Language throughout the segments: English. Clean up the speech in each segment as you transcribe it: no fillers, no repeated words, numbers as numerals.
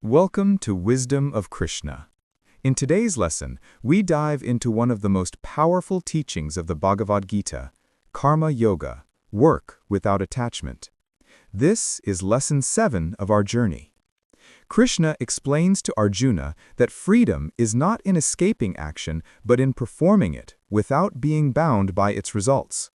Welcome to Wisdom of Krishna. In today's lesson, we dive into one of the most powerful teachings of the Bhagavad Gita, Karma Yoga, work without attachment. This is lesson 7 of our journey. Krishna explains to Arjuna that freedom is not in escaping action, but in performing it without being bound by its results.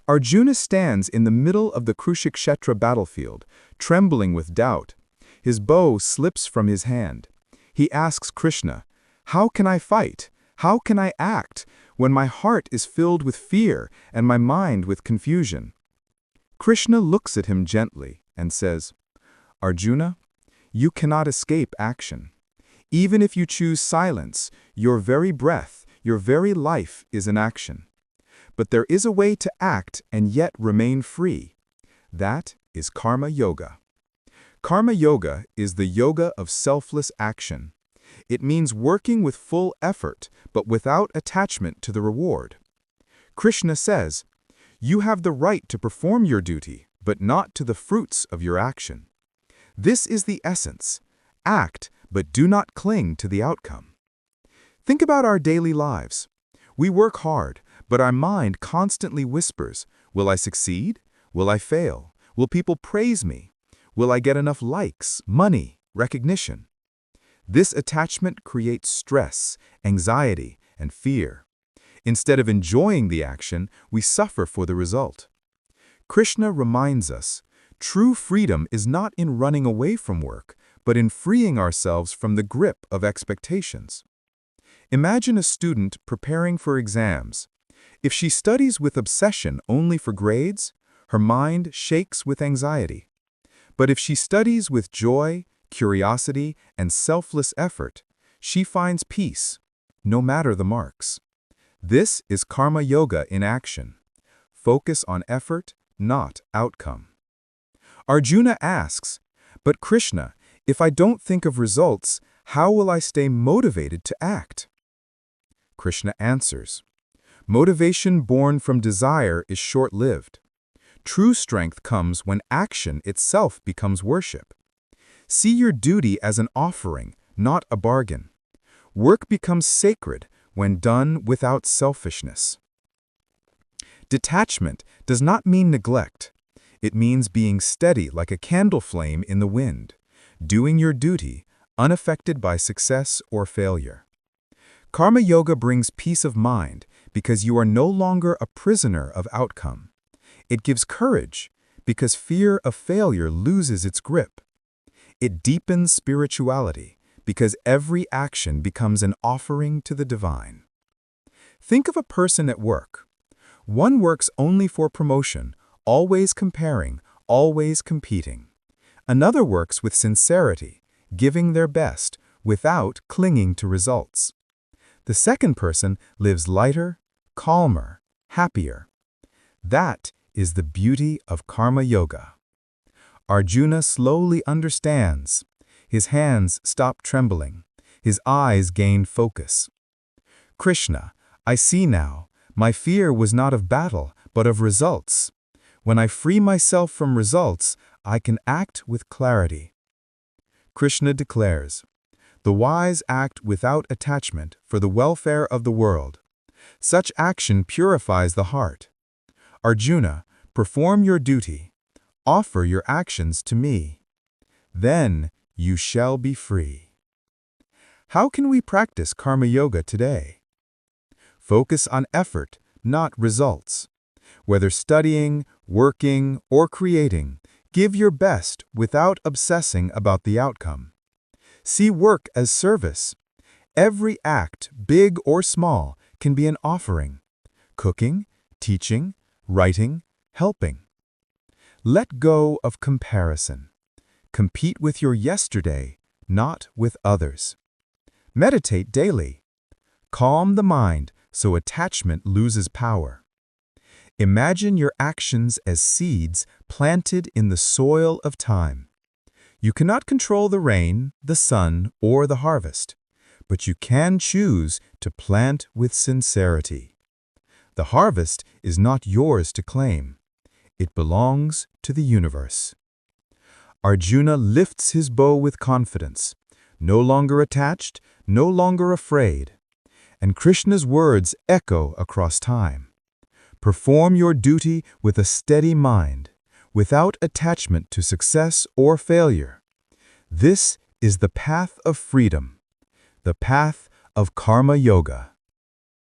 Arjuna stands in the middle of the Kurukshetra battlefield, trembling with doubt. His bow slips from his hand. He asks Krishna, "How can I fight? How can I act when my heart is filled with fear and my mind with confusion?" Krishna looks at him gently and says, "Arjuna, you cannot escape action. Even if you choose silence, your very breath, your very life is an action. But there is a way to act and yet remain free. That is Karma Yoga." Karma Yoga is the yoga of selfless action. It means working with full effort, but without attachment to the reward. Krishna says, "You have the right to perform your duty, but not to the fruits of your action." This is the essence. Act, but do not cling to the outcome. Think about our daily lives. We work hard, but our mind constantly whispers, "Will I succeed? Will I fail? Will people praise me? Will I get enough likes, money, recognition?" This attachment creates stress, anxiety, and fear. Instead of enjoying the action, we suffer for the result. Krishna reminds us, true freedom is not in running away from work, but in freeing ourselves from the grip of expectations. Imagine a student preparing for exams. If she studies with obsession only for grades, her mind shakes with anxiety. But if she studies with joy, curiosity, and selfless effort, she finds peace, no matter the marks. This is Karma Yoga in action. Focus on effort, not outcome. Arjuna asks, "But Krishna, if I don't think of results, how will I stay motivated to act?" Krishna answers, "Motivation born from desire is short-lived. True strength comes when action itself becomes worship. See your duty as an offering, not a bargain. Work becomes sacred when done without selfishness." Detachment does not mean neglect. It means being steady like a candle flame in the wind, doing your duty, unaffected by success or failure. Karma Yoga brings peace of mind because you are no longer a prisoner of outcome. It gives courage because fear of failure loses its grip. It deepens spirituality because every action becomes an offering to the divine. Think of a person at work. One works only for promotion, always comparing, always competing. Another works with sincerity, giving their best without clinging to results. The second person lives lighter, calmer, happier. That is the beauty of Karma Yoga. Arjuna slowly understands. His hands stop trembling. His eyes gain focus. "Krishna, I see now. My fear was not of battle, but of results. When I free myself from results, I can act with clarity." Krishna declares, "The wise act without attachment for the welfare of the world. Such action purifies the heart. Arjuna, perform your duty. Offer your actions to me. Then you shall be free." How can we practice Karma Yoga today? Focus on effort, not results. Whether studying, working, or creating, give your best without obsessing about the outcome. See work as service. Every act, big or small, can be an offering. Cooking, teaching, writing, helping. Let go of comparison. Compete with your yesterday, not with others. Meditate daily. Calm the mind so attachment loses power. Imagine your actions as seeds planted in the soil of time. You cannot control the rain, the sun, or the harvest, but you can choose to plant with sincerity. The harvest is not yours to claim. It belongs to the universe. Arjuna lifts his bow with confidence. no longer attached, no longer afraid. And Krishna's words echo across time. Perform your duty with a steady mind, without attachment to success or failure. This is the path of freedom, the path of karma yoga.